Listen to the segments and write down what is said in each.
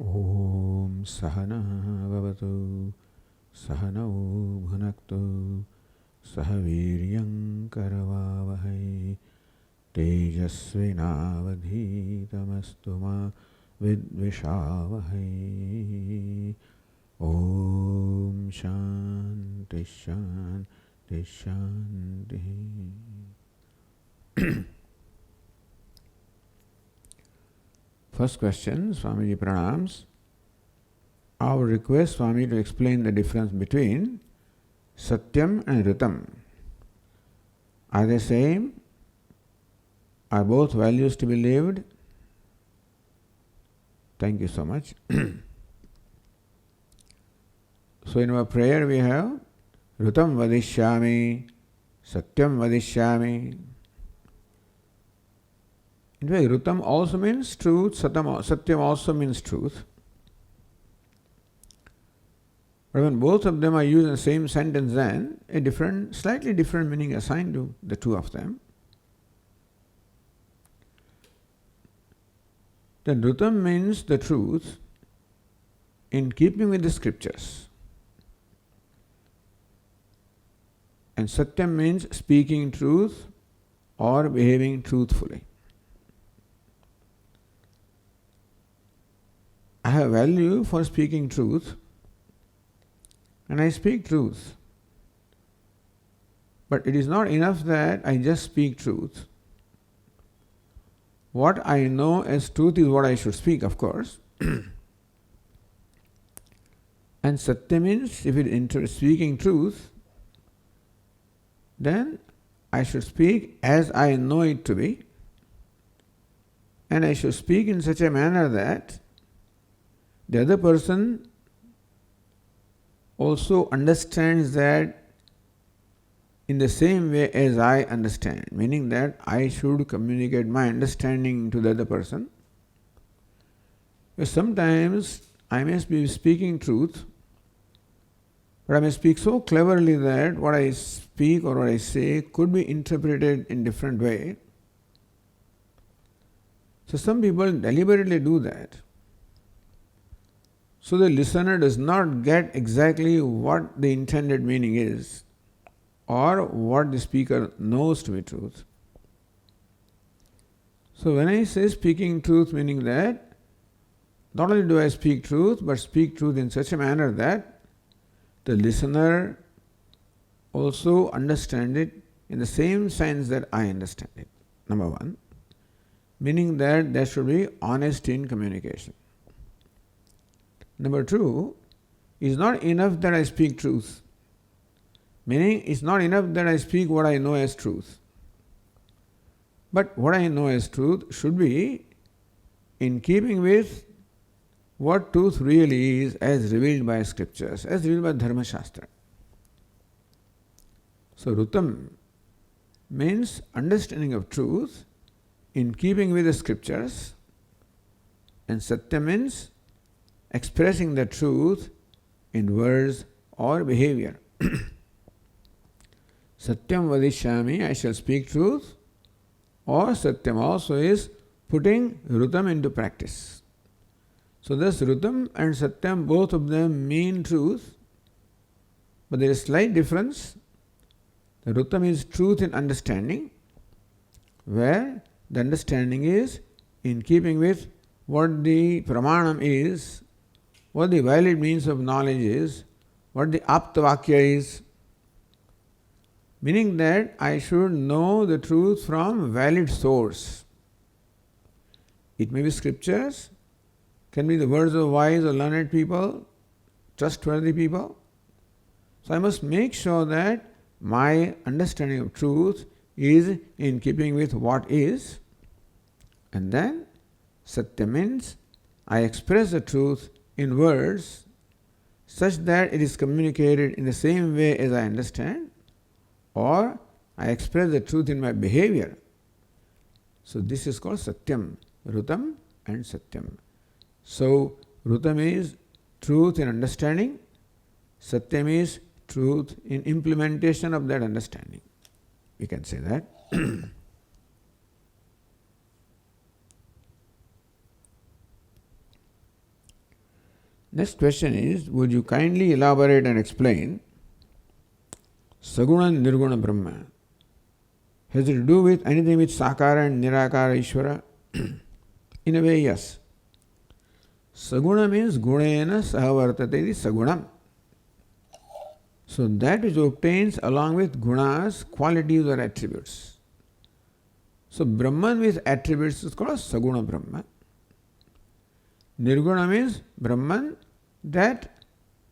Om Sahana Vavatu Sahanau Bhunaktu Sahaviryam Karavavahai Tejasvinavadhitamastu ma Vidvishavahai. Om Shanti Shanti Shanti. First question, Swamiji Pranams. I would request Swami to explain the difference between Satyam and Ritam. Are they same? Are both values to be lived? Thank you so much. So in our prayer we have Ritam Vadishyami, Satyam Vadishyami. In fact, Ritam also means truth, Satyam also means truth. But when both of them are used in the same sentence, then a slightly different meaning assigned to the two of them. Then Ritam means the truth in keeping with the scriptures. And Satyam means speaking truth or behaving truthfully. I have value for speaking truth, and I speak truth. But it is not enough that I just speak truth. What I know as truth is what I should speak, of course. And Satya means, if it is speaking truth, then I should speak as I know it to be. And I should speak in such a manner that the other person also understands that in the same way as I understand, meaning that I should communicate my understanding to the other person. Because sometimes I may be speaking truth, but I may speak so cleverly that what I speak or what I say could be interpreted in different way. So some people deliberately do that. So the listener does not get exactly what the intended meaning is or what the speaker knows to be truth. So when I say speaking truth, meaning that not only do I speak truth, but speak truth in such a manner that the listener also understands it in the same sense that I understand it. Number one, meaning that there should be honesty in communication. Number two, it's not enough that I speak truth. Meaning, it's not enough that I speak what I know as truth. But what I know as truth should be in keeping with what truth really is as revealed by scriptures, as revealed by Dharma Shastra. So, Ritam means understanding of truth in keeping with the scriptures, and Satya means expressing the truth in words or behavior. Satyam vadishyami, I shall speak truth, or Satyam also is putting Ritam into practice. So thus Ritam and Satyam, both of them mean truth, but there is a slight difference. The Ritam is truth in understanding, where the understanding is in keeping with what the pramanam is, what the valid means of knowledge is, what the aptavakya is, meaning that I should know the truth from valid source. It may be scriptures, can be the words of wise or learned people, trustworthy people. So I must make sure that my understanding of truth is in keeping with what is, and then Satya means I express the truth in words such that it is communicated in the same way as I understand, or I express the truth in my behavior. So this is called Satyam, Ritam and Satyam. So Ritam is truth in understanding, Satyam is truth in implementation of that understanding. We can say that. Next question is, would you kindly elaborate and explain Saguna and Nirguna Brahma? Has it to do with anything with Sakara and Nirakara Ishvara? In a way, yes. Saguna means Gunena Sahavartate Sagunam. So that which obtains along with gunas, qualities or attributes. So Brahman with attributes is called Saguna Brahma. Nirguna means Brahman that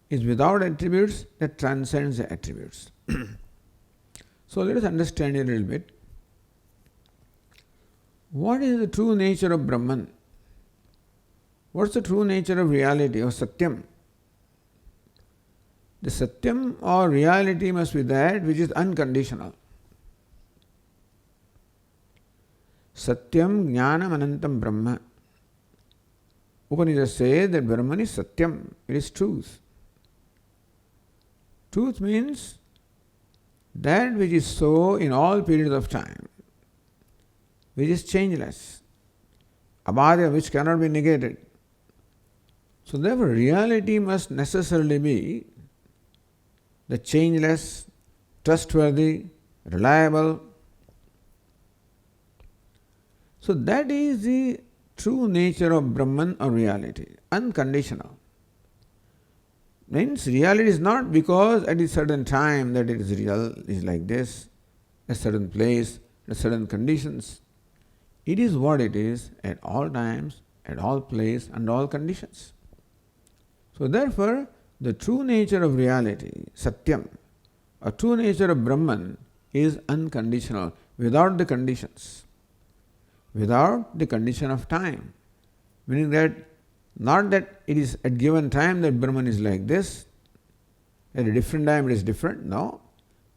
is without attributes, that transcends the attributes. So let us understand a little bit. What is the true nature of Brahman? What's the true nature of reality or Satyam? The Satyam or reality must be that which is unconditional. Satyam Jnanam Anantam Brahma. Upanishad says that Brahman is Satyam, it is truth. Truth means that which is so in all periods of time, which is changeless, abhadya, which cannot be negated. So therefore reality must necessarily be the changeless, trustworthy, reliable. So that is the true nature of Brahman or reality, unconditional. Means reality is not because at a certain time that it is real, is like this, a certain place, at certain conditions. It is what it is at all times, at all places, and all conditions. So therefore, the true nature of reality, Satyam, or true nature of Brahman is unconditional, without the conditions, without the condition of time. Meaning that, not that it is at given time that Brahman is like this, at a different time it is different. No.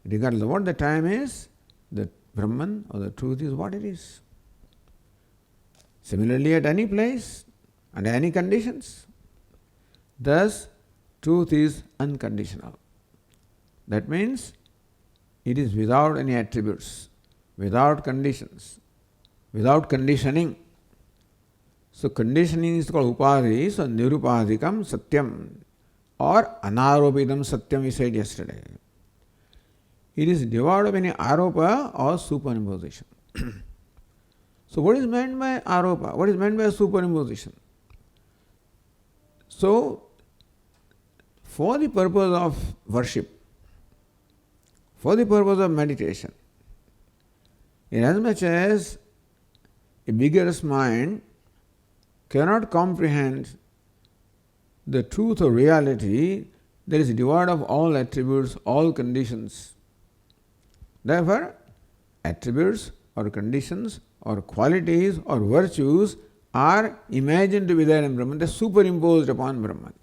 Regardless of what the time is, the Brahman or the truth is what it is. Similarly, at any place, under any conditions. Thus, truth is unconditional. That means it is without any attributes, without conditions, without conditioning. So conditioning is called upadhi, so nirupadhikam satyam or anaropitam satyam we said yesterday. It is devoid of any aropa or superimposition. So what is meant by aropa? What is meant by superimposition? So for the purpose of worship, for the purpose of meditation, inasmuch as a beginner's mind cannot comprehend the truth or reality that is devoid of all attributes, all conditions. Therefore, attributes or conditions or qualities or virtues are imagined to be there in Brahman, they are superimposed upon Brahman.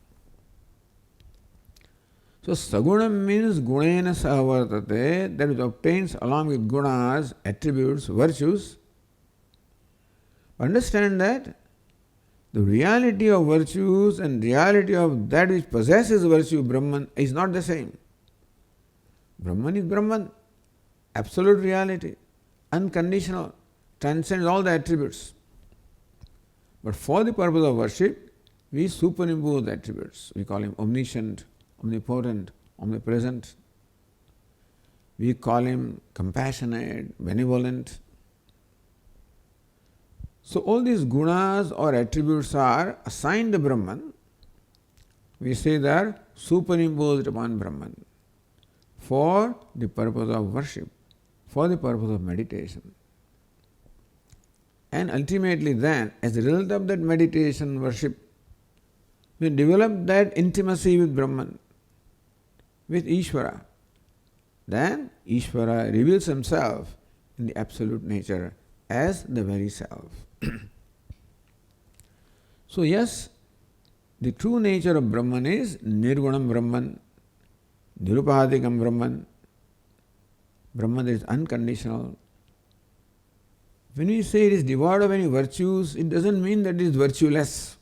So, Sagunam means Gunena Sahavartate, that which obtains along with gunas, attributes, virtues. Understand that the reality of virtues and reality of that which possesses virtue, Brahman, is not the same. Brahman is Brahman, absolute reality, unconditional, transcends all the attributes. But for the purpose of worship, we superimpose the attributes. We call him omniscient, omnipotent, omnipresent. We call him compassionate, benevolent. So all these gunas or attributes are assigned to Brahman. We say they are superimposed upon Brahman for the purpose of worship, for the purpose of meditation. And ultimately then, as a result of that meditation, worship, we develop that intimacy with Brahman, with Ishvara. Then Ishvara reveals himself in the absolute nature as the very self. So yes, the true nature of Brahman is Nirgunam Brahman, Nirupadhikam Brahman, Brahman that is unconditional. When we say it is devoid of any virtues, it doesn't mean that it is virtueless.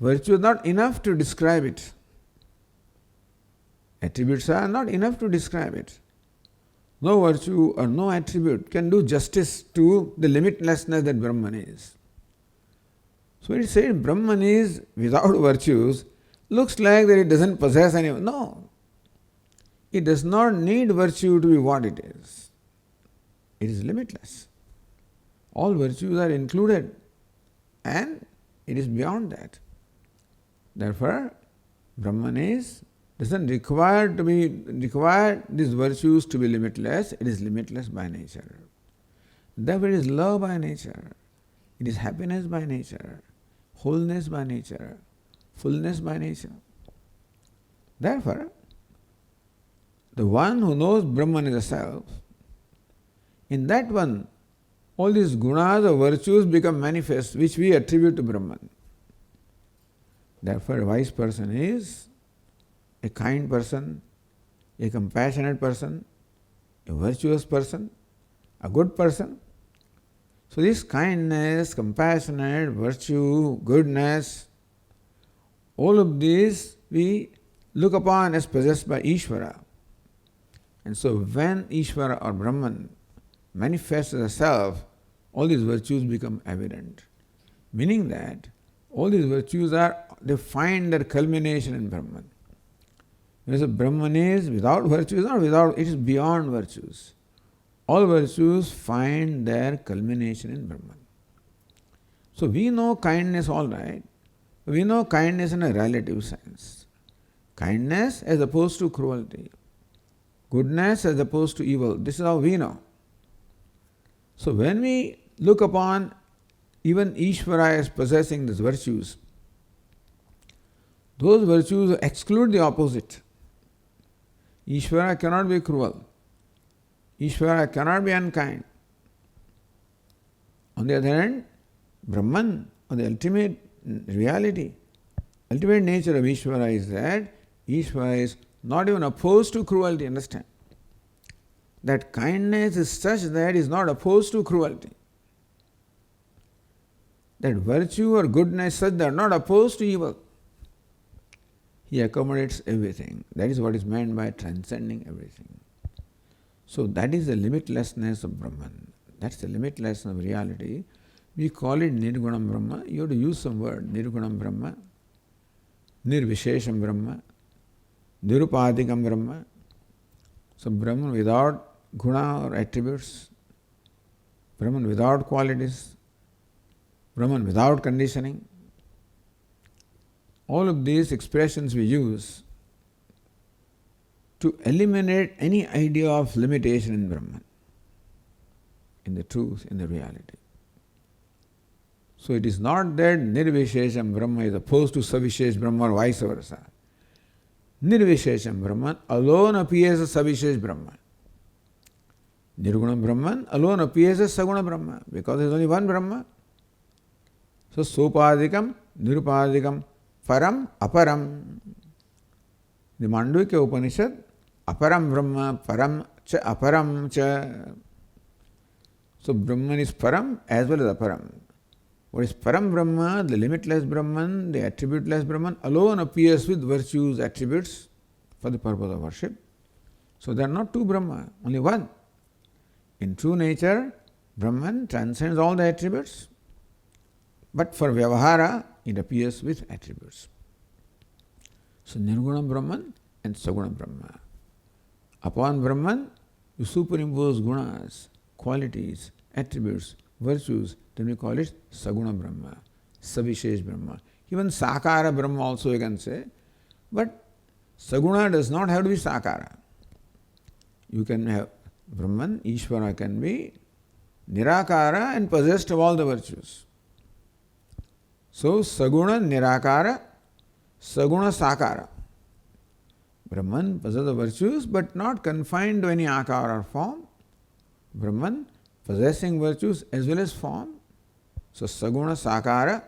Virtue is not enough to describe it. Attributes are not enough to describe it. No virtue or no attribute can do justice to the limitlessness that Brahman is. So when it says Brahman is without virtues, looks like that it doesn't possess any. No. It does not need virtue to be what it is. It is limitless. All virtues are included and it is beyond that. Therefore, Brahman doesn't require these virtues to be limitless. It is limitless by nature. Therefore, it is love by nature. It is happiness by nature, wholeness by nature, fullness by nature. Therefore, the one who knows Brahman is a self, in that one, all these gunas or virtues become manifest, which we attribute to Brahman. Therefore, a wise person is a kind person, a compassionate person, a virtuous person, a good person. So this kindness, compassionate, virtue, goodness, all of these we look upon as possessed by Ishvara. And so when Ishvara or Brahman manifests as a self, all these virtues become evident. Meaning that all these virtues they find their culmination in Brahman. Whereas Brahman is without virtues, not without, it is beyond virtues. All virtues find their culmination in Brahman. So we know kindness all right. We know kindness in a relative sense. Kindness as opposed to cruelty. Goodness as opposed to evil. This is how we know. So when we look upon even Ishvara as possessing these virtues, those virtues exclude the opposite. Ishvara cannot be cruel. Ishvara cannot be unkind. On the other hand, Brahman, or the ultimate reality, ultimate nature of Ishvara is that Ishvara is not even opposed to cruelty, understand? That kindness is such that it is not opposed to cruelty. That virtue or goodness is such that are not opposed to evil. He accommodates everything. That is what is meant by transcending everything. So that is the limitlessness of Brahman. That's the limitlessness of reality. We call it Nirgunam Brahma. You have to use some word. Nirgunam Brahma, Nirvishesham Brahma, Nirupadikam Brahma. So Brahman without guna or attributes, Brahman without qualities, Brahman without conditioning. All of these expressions we use to eliminate any idea of limitation in Brahman, in the truth, in the reality. So it is not that Nirvishesham Brahma is opposed to Savishesh Brahma or vice versa. Nirvishesham Brahman alone appears as Savishesh Brahma. Nirguna Brahman alone appears as Saguna Brahma because there is only one Brahma. So Sopadikam, Nirupadikam, Param, Aparam. The Mandukya Upanishad, Aparam Brahma, Param cha, Aparam cha. So Brahman is Param as well as Aparam. What is Param Brahma, the limitless Brahman, the attributeless Brahman, alone appears with virtues, attributes for the purpose of worship. So there are not two Brahma, only one. In true nature, Brahman transcends all the attributes, but for Vyavahara, it appears with attributes. So Nirguna Brahman and Saguna Brahma. Upon Brahman, you superimpose gunas, qualities, attributes, virtues, then we call it Saguna Brahma, Savishesh Brahma. Even Sakara Brahma also you can say, but Saguna does not have to be Sakara. You can have Brahman, Ishvara can be Nirakara and possessed of all the virtues. So Saguna Nirakara, Saguna Sakara. Brahman possesses the virtues but not confined to any akara or form. Brahman possessing virtues as well as form. So Saguna Sakara,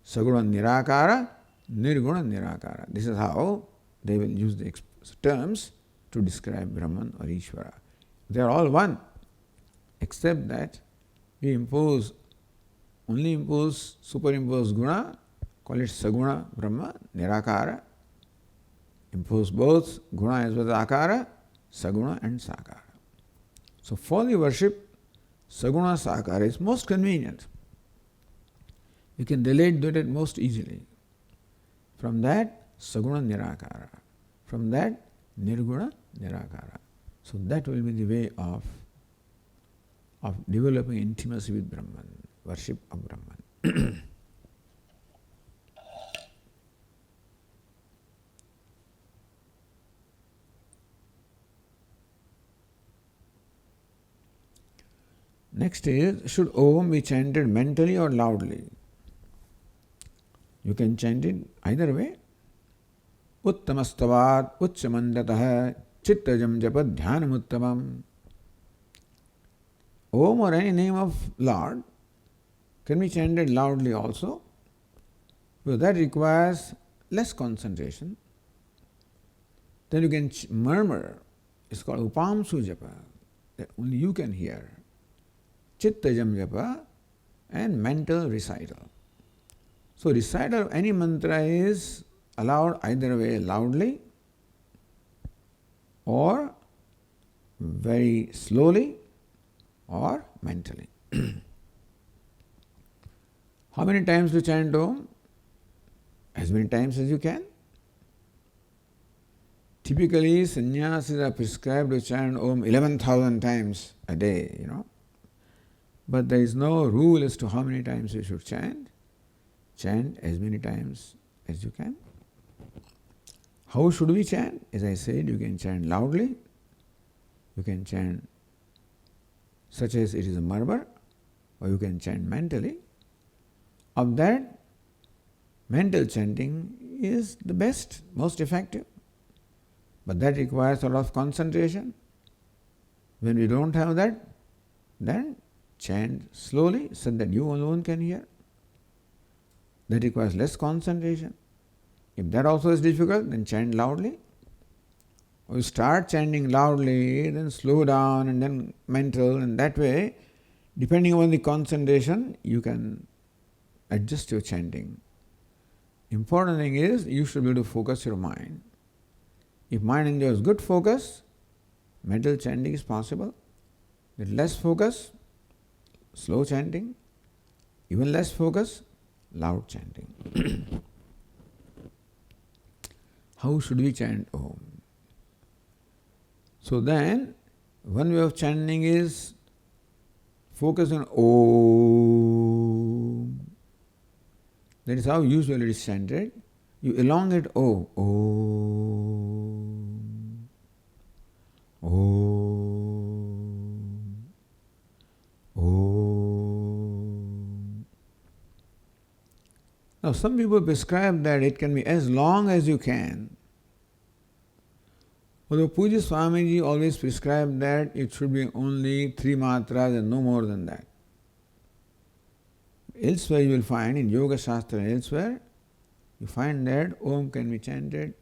Saguna Nirakara, Nirguna Nirakara. This is how they will use the terms to describe Brahman or Ishvara. They are all one, except that we superimpose guna, call it Saguna Brahma, Nirakara. Impose both guna as well as akara, Saguna and Sakara. So for the worship, Saguna Sakara is most convenient. You can relate to it most easily. From that, Saguna Nirakara. From that, Nirguna Nirakara. So that will be the way of developing intimacy with Brahman, worship of Brahman. Next is, should Om be chanted mentally or loudly? You can chant it either way. Uttamastavat Uchchamandatah Chittajam Japa Dhyanamuttamam. Om or any name of Lord can be chanted loudly also, because that requires less concentration. Then you can murmur. It's called Upamsu Japa, that only you can hear. Chittajam Japa and mental recital. So recital of any mantra is allowed either way, loudly or very slowly or mentally. How many times to chant Om? As many times as you can. Typically, sannyasis are prescribed to chant Om 11,000 times a day, But there is no rule as to how many times you should chant. Chant as many times as you can. How should we chant? As I said, you can chant loudly. You can chant such as it is a murmur, or you can chant mentally. Of that, mental chanting is the best, most effective. But that requires a lot of concentration. When we don't have that, then chant slowly so that you alone can hear. That requires less concentration. If that also is difficult, then chant loudly. Or you start chanting loudly, then slow down, and then mental, and that way, depending on the concentration, you can adjust your chanting. Important thing is, you should be able to focus your mind. If mind enjoys good focus, mental chanting is possible. With less focus, slow chanting. Even less focus, loud chanting. How should we chant Om? So then, one way of chanting is focus on Om. That is how usually it is chanted. You elongate O. Om. Om. Om. Now some people prescribe that it can be as long as you can. Although Pujya Swamiji always prescribed that it should be only 3 matras and no more than that. Elsewhere you will find, in Yoga Shastra and elsewhere, you find that Om can be chanted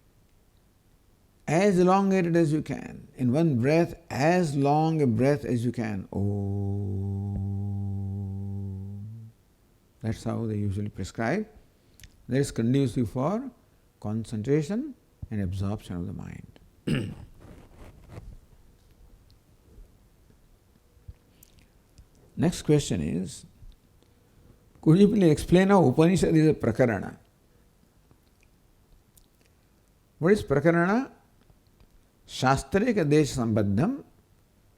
as elongated as you can. In one breath, as long a breath as you can. Om. That's how they usually prescribe. That is conducive for concentration and absorption of the mind. Next question is, could you please explain how Upanishad is a prakarana? What is prakarana? Shastrika desha sambaddham,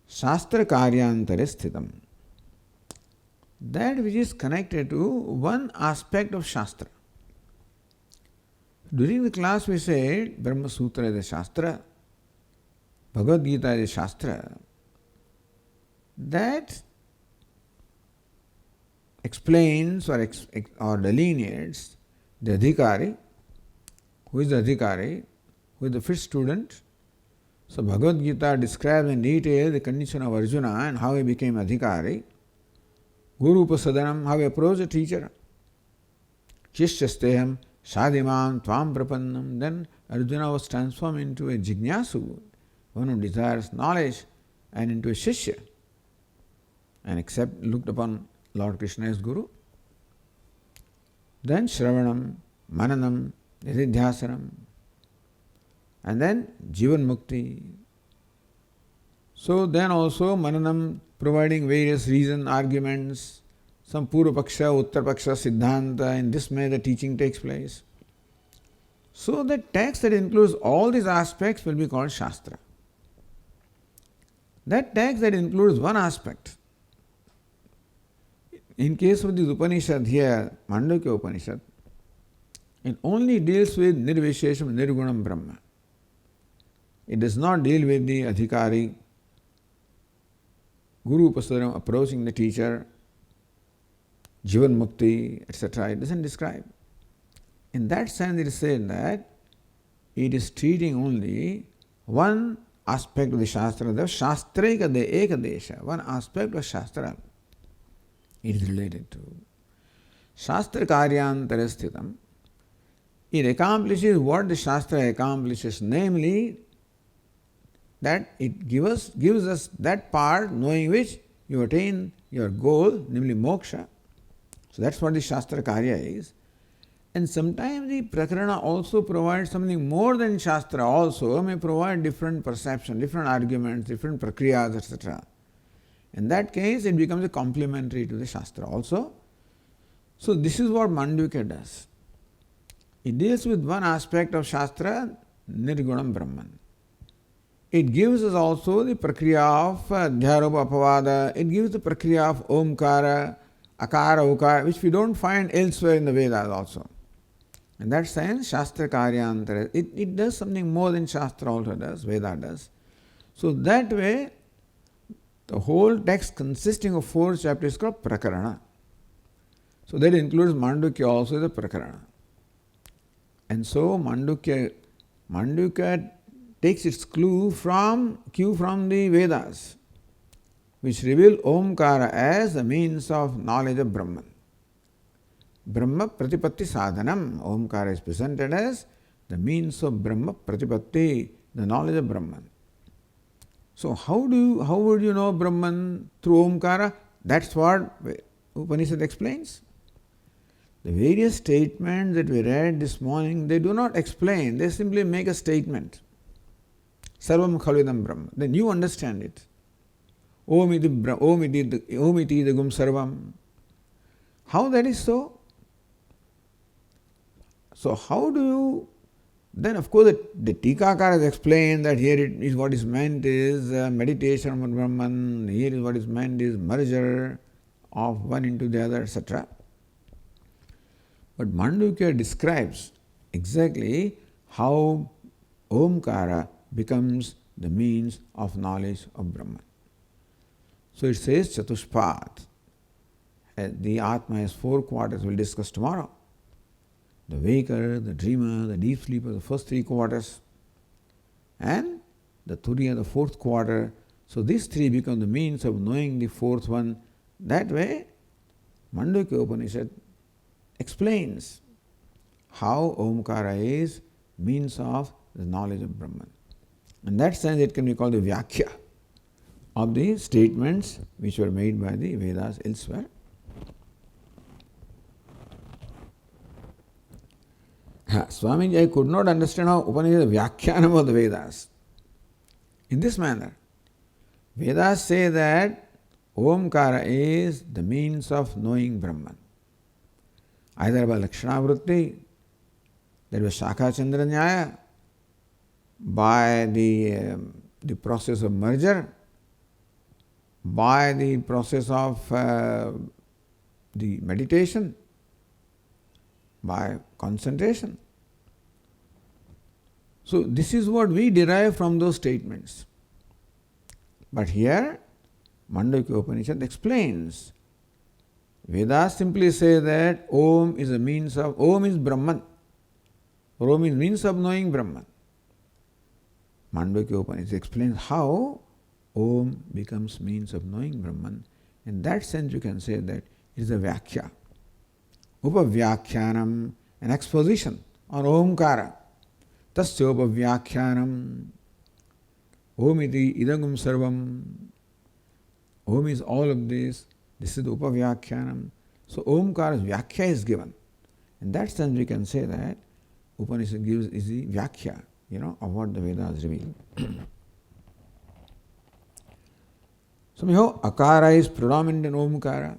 shastra karyantare sthitam. That which is connected to one aspect of Shastra. During the class we said Brahma Sutra is a Shastra, Bhagavad Gita is a Shastra. That explains or delineates the Adhikari. Who is the Adhikari? Who is the fit student? So Bhagavad Gita describes in detail the condition of Arjuna and how he became Adhikari. Guru Upasadanam, how he approached the teacher. Shishyasteham Sadimam Tvam Prapannam. Then Arjuna was transformed into a Jignasu, one who desires knowledge, and into a Shishya, and looked upon Lord Krishna as Guru. Then Shravanam, Mananam, Nididhyasanam, and then Jivan Mukti. So then also Mananam providing various reason, arguments, some Purva Paksha, Uttar Paksha, Siddhanta, in this way the teaching takes place. So the text that includes all these aspects will be called Shastra. That text that includes one aspect, in case of this Upanishad here, Mandukya Upanishad, it only deals with Nirvishesham Nirgunam Brahma. It does not deal with the Adhikari, Guru Upasaram approaching the teacher, Jivan Mukti, etc. It doesn't describe. In that sense, it is said that it is treating only one aspect of the Shastra, the Shastraika Ekadesha, one aspect of Shastra it is related to. Shastra Karyantara Sthitam. It accomplishes what the Shastra accomplishes, namely that it gives us that part knowing which you attain your goal, namely moksha. So that's what the Shastra Karya is. And sometimes the Prakarana also provides something more than Shastra also, may provide different perception, different arguments, different prakriyas, etc. In that case, it becomes a complementary to the Shastra also. So this is what Mandukya does. It deals with one aspect of Shastra, Nirgunam Brahman. It gives us also the prakriya of Dhyaropa Apavada, it gives the prakriya of Omkara, Akara, Ukara, which we don't find elsewhere in the Vedas also. In that sense, Shastra Karyantara, it does something more than Shastra also does, Veda does. So that way, the whole text consisting of 4 chapters is called Prakarana. So that includes Mandukya also, the Prakarana. And so Mandukya takes its cue from the Vedas, which reveal Omkara as the means of knowledge of Brahman. Brahma Pratipatti Sadhanam. Omkara is presented as the means of Brahma Pratipatti, the knowledge of Brahman. So how would you know Brahman? Through Omkara? That's what Upanishad explains. The various statements that we read this morning, they do not explain, they simply make a statement. Sarvam Khalvidam Brahma. Then you understand it. Om iti idagum sarvam. How that is so? So how do you, then of course the Tikakara has explained that here it is what is meant is meditation on Brahman, here is what is meant is merger of one into the other, etc. But Mandukya describes exactly how Omkara becomes the means of knowledge of Brahman. So it says Chatushpat. The Atma has 4 quarters, we'll discuss tomorrow. The waker, the dreamer, the deep sleeper, the first 3 quarters, and the Turiya, the 4th quarter. So these 3 become the means of knowing the 4th one. That way, Mandukya Upanishad explains how Omkara is means of the knowledge of Brahman. In that sense, it can be called the Vyakhya of the statements which were made by the Vedas elsewhere. Swamiji, I could not understand how Upanishad is Vyakhyanam of the Vedas. In this manner, Vedas say that Omkara is the means of knowing Brahman. Either by Lakshanavritti, that was Shakha Chandra Nyaya, by the process of merger, by the process of the meditation, by concentration. So this is what we derive from those statements. But here, Mandukya Upanishad explains. Vedas simply say that Om is a means of, Om is Brahman. Om is means of knowing Brahman. Mandukya Upanishad explains how Om becomes means of knowing Brahman. In that sense, you can say that it is a Vyakhya. Upavyakhyanam, an exposition on Omkara. Tasya upavyakhyanam. Om iti idagum sarvam. Om is all of this. This is the upavyakhyanam. So Omkara's Vyakhya is given. In that sense, we can say that Upanishad gives is the Vyakhya, of what the Vedas reveal. So, Akara is predominant in Omkara.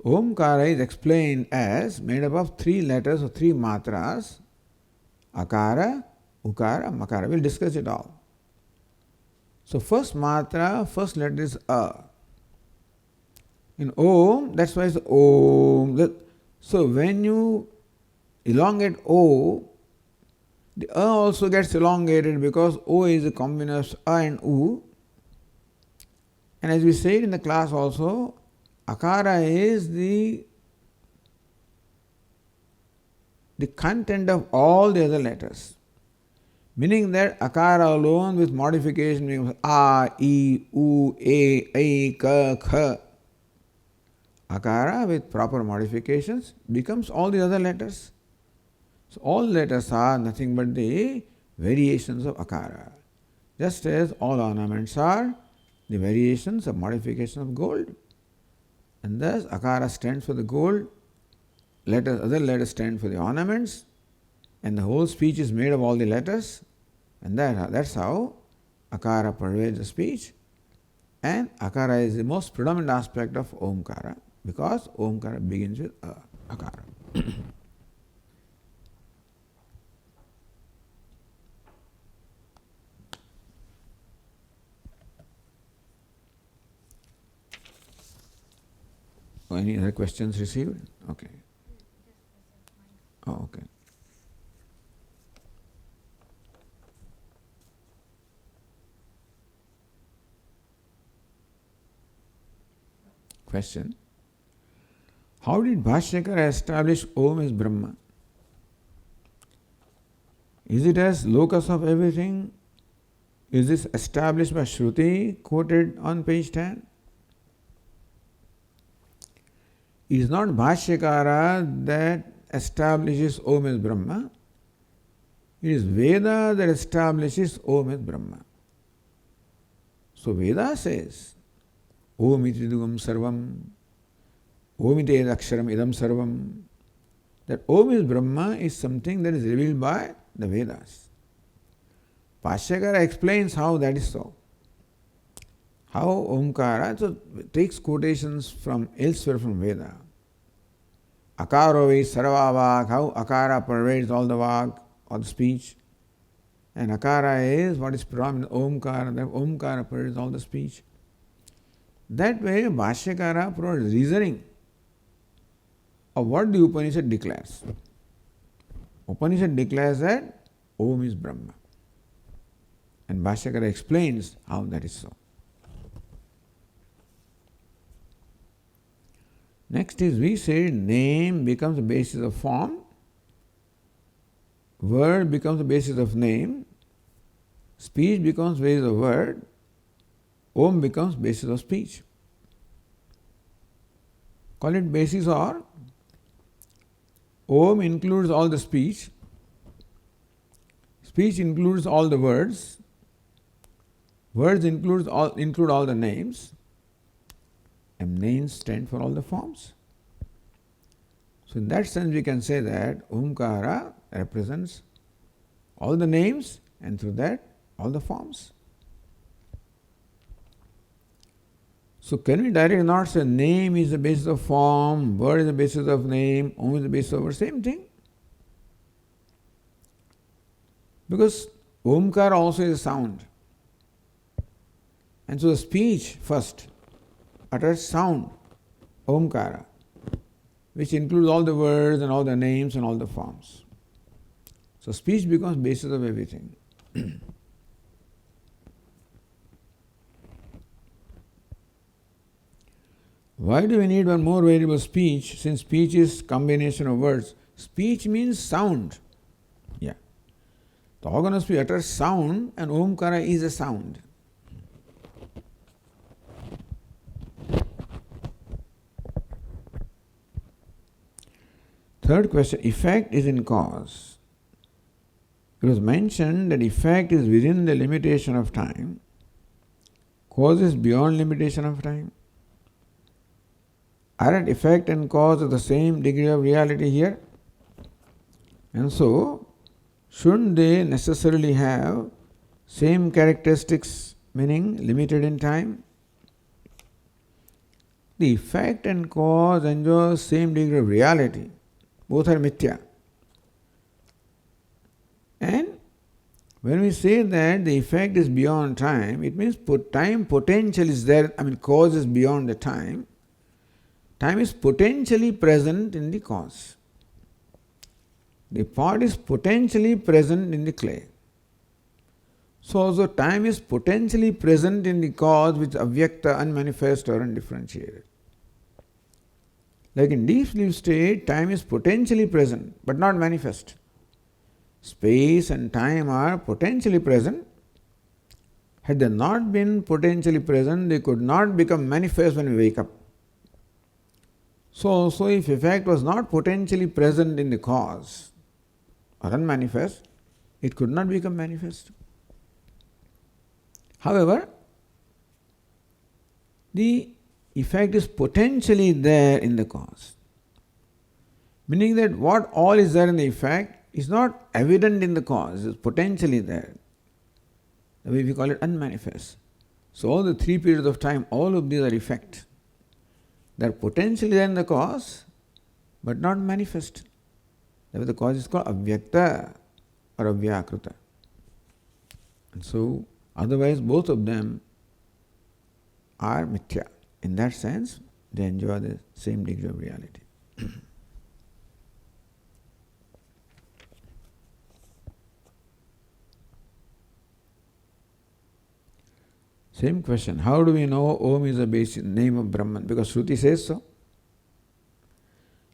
Omkara is explained as made up of 3 letters or 3 matras, akara, ukara, makara. We'll discuss it all. So first matra, first letter is a. In Om, that's why it's Om. So when you elongate O, the A also gets elongated because O is a combination of A and U. And as we said in the class also, akara is the content of all the other letters. Meaning that akara alone with modification becomes A, I, U, A, I, Ka, Kha. Akara with proper modifications becomes all the other letters. So all letters are nothing but the variations of akara. Just as all ornaments are the variations of modification of gold. And thus akara stands for the gold, other letters stand for the ornaments, and the whole speech is made of all the letters. And that's how akara pervades the speech. And akara is the most predominant aspect of Omkara because Omkara begins with akara. Any other questions received? Okay. Oh, okay. Question. How did Bhashyakara establish Om as Brahma? Is it as locus of everything? Is this established by Shruti quoted on page 10? It is not Bhashyakara that establishes Om as Brahma. It is Veda that establishes Om as Brahma. So Veda says, Om iti dugam sarvam, Om iti aksharam idam sarvam. That Om is Brahma is something that is revealed by the Vedas. Bhashyakara explains how that is so. How Omkara takes quotations from elsewhere from Veda. Akaro is sarva vak, how akara pervades all the vak or the speech. And akara is what is predominant, Omkara, that Omkara pervades all the speech. That way Bhashyakara provides reasoning of what the Upanishad declares. Upanishad declares that Om is Brahma. And Bhashyakara explains how that is so. Next is, we said name becomes the basis of form, word becomes the basis of name, speech becomes basis of word, Om becomes basis of speech. Call it basis, or Om includes all the speech includes all the words include all the names, and names stand for all the forms. So in that sense we can say that Omkara represents all the names and through that all the forms. So can we directly not say name is the basis of form, word is the basis of name, Om is the basis of word? Same thing. Because Omkara also is a sound. And so the speech first utters sound, Omkara, which includes all the words and all the names and all the forms. So speech becomes basis of everything. Why do we need one more variable, speech, since speech is combination of words? Speech means sound. Yeah. The organ of speech utters sound, and Omkara is a sound. Third question, effect is in cause. It was mentioned that effect is within the limitation of time, cause is beyond limitation of time. Aren't effect and cause of the same degree of reality here? And so, shouldn't they necessarily have same characteristics, meaning limited in time? the effect and cause enjoy same degree of reality. Both are mithya. And when we say that the effect is beyond time, it means time potential is there, cause is beyond the time. Time is potentially present in the cause. The pot is potentially present in the clay. So also time is potentially present in the cause which is avyakta, unmanifest or undifferentiated. Like in deep sleep state, time is potentially present but not manifest. Space and time are potentially present. Had they not been potentially present, they could not become manifest when we wake up. So if effect was not potentially present in the cause or unmanifest, it could not become manifest. However, the effect is potentially there in the cause. Meaning that what all is there in the effect is not evident in the cause, it is potentially there. The way we call it unmanifest. So all the 3 periods of time, all of these are effect. They are potentially there in the cause, but not manifest. That way the cause is called avyakta or avyakruta. And so, otherwise both of them are mithya. In that sense, they enjoy the same degree of reality. Same question. How do we know Om is the basic name of Brahman? Because Shruti says so.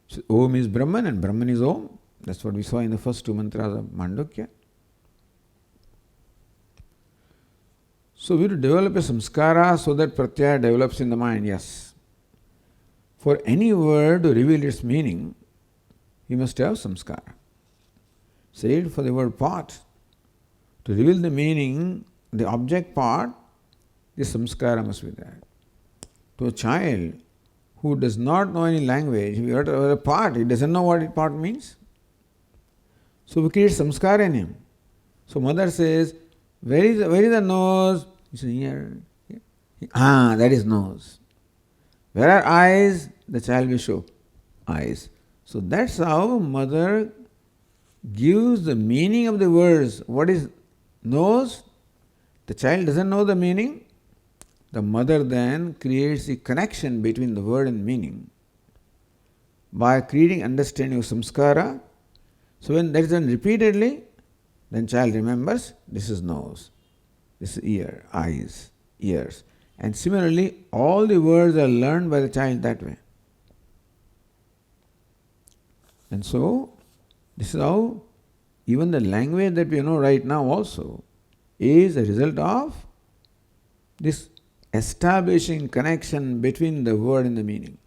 So Om is Brahman and Brahman is Om. That's what we saw in the first 2 mantras of Mandukya. So we have to develop a samskara so that pratyaya develops in the mind, yes. For any word to reveal its meaning, you must have samskara. Say it for the word pot. To reveal the meaning, the object part, the samskara must be there. To a child who does not know any language, we heard a part, he doesn't know what a part means. So we create samskara in him. So mother says, where is the nose? He says, here. That is nose. Where are eyes? The child will show eyes. So that's how mother gives the meaning of the words. What is nose? The child doesn't know the meaning. The mother then creates the connection between the word and meaning by creating understanding of samskara. So when that is done repeatedly, then child remembers this is nose, this is ear, eyes, ears. And similarly, all the words are learned by the child that way. And so, this is how even the language that we know right now also is a result of this establishing connection between the word and the meaning.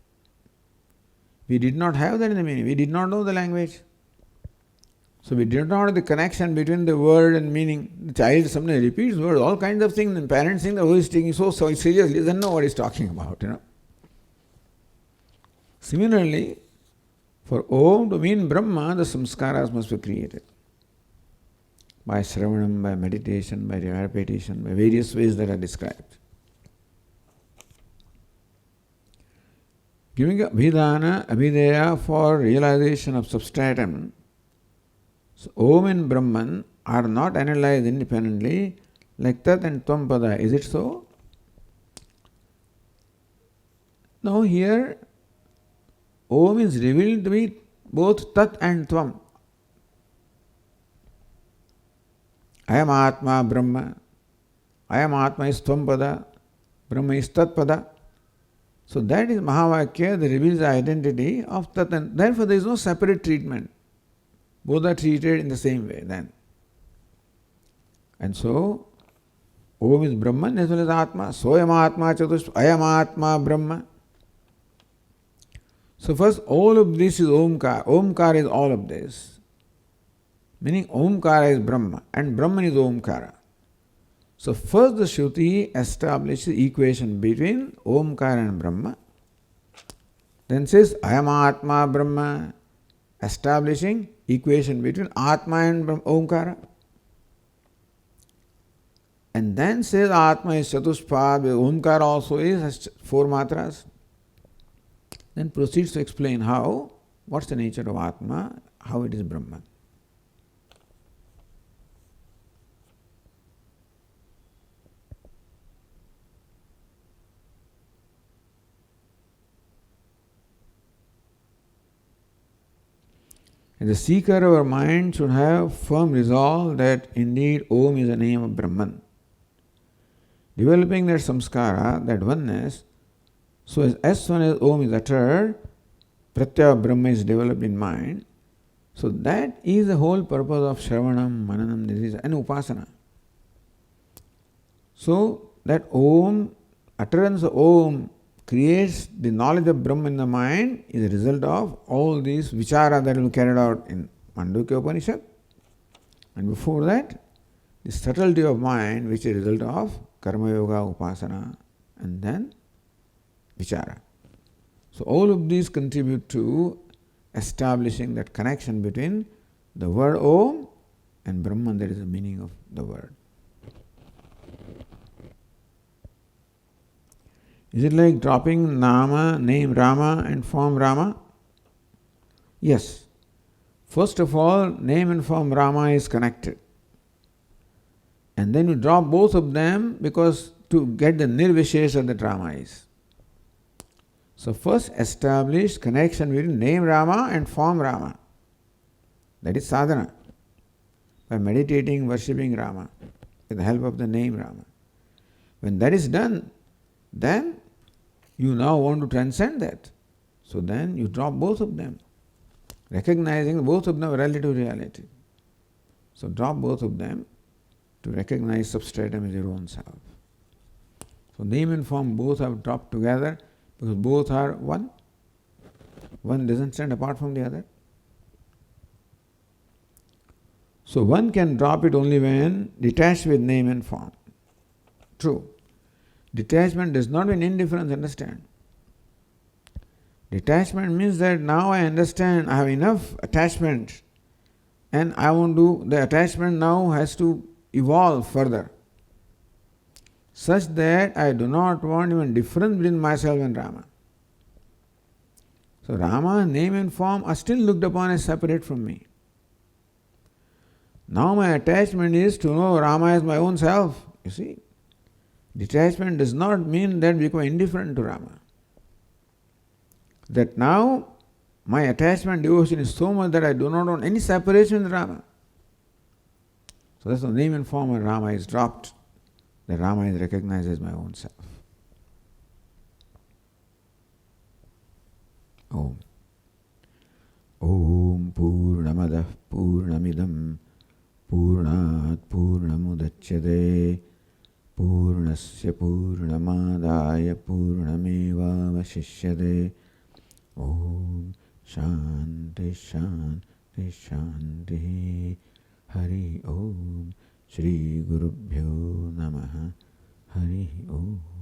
We did not have that in the meaning. We did not know the language. So we did not know the connection between the word and meaning. The child sometimes repeats words, all kinds of things, and parents think that he is taking so seriously, he doesn't know what he is talking about, Similarly, for Om to mean Brahma, the samskaras must be created. By Shravanam, by meditation, by repetition, by various ways that are described. Giving Abhidhana, Abhideya for realization of substratum, so Om and Brahman are not analyzed independently like Tat and Tvam Pada. Is it so? No, here Om is revealed to be both Tat and Tvam. I am Atma, Brahma. I am Atma is Tvam Pada. Brahma is Tat Pada. So that is Mahavakya that reveals the identity of Tat, and therefore there is no separate treatment. Both are treated in the same way then. And so, Om is Brahman as well as Atma. Soyam Atma Chatush, Ayam Atma Brahma. So first, all of this is Omkar. Omkar is all of this. Meaning Omkara is Brahma and Brahman is Omkara. So first the Shruti establishes the equation between Omkara and Brahma. Then says Ayam Atma Brahma, establishing equation between Atma and Omkara. And then says Atma is Chatushpad, Omkara also is 4 matras. then proceeds to explain how, what's the nature of Atma, how it is Brahman. And the seeker of our mind should have firm resolve that indeed Om is the name of Brahman. Developing that samskara, that oneness, so as soon as Om is uttered, Pratyaya Brahma is developed in mind. So that is the whole purpose of Shravanam, Mananam, this is an upasana. So that Om, utterance of Om creates the knowledge of Brahma in the mind is a result of all these vichara that will be carried out in Mandukya Upanishad. And before that, the subtlety of mind which is a result of Karma Yoga, Upasana and then vichara. So all of these contribute to establishing that connection between the word Om and Brahman, that is the meaning of the word. Is it like dropping Nama, name Rama and form Rama? Yes. First of all, name and form Rama is connected. And then you drop both of them because to get the nirvishesha that Rama is. So first establish connection between name Rama and form Rama. That is sadhana. By meditating, worshipping Rama with the help of the name Rama. When that is done, then you now want to transcend that. So then you drop both of them, recognizing both of them relative reality. So drop both of them to recognize substratum as your own self. So name and form both have dropped together because both are one. One doesn't stand apart from the other. So one can drop it only when detached with name and form. True. Detachment does not mean indifference, understand. Detachment means that now I understand I have enough attachment and I want to, the attachment now has to evolve further such that I do not want even difference between myself and Rama. So Rama, name and form are still looked upon as separate from me. Now my attachment is to know Rama as my own self, you see. Detachment does not mean that we become indifferent to Rama. That now my attachment devotion is so much that I do not want any separation with Rama. So that's the name and form of Rama is dropped. That Rama is recognized as my own self. Om. Om Purnamadah Purnamidam Purnat Purnamudachyate Purnasya Purnamadaya Purnamevavashishyate. Om Shanti Shanti Shanti. Hari Om. Shri Gurubhyo Namaha. Hari Om.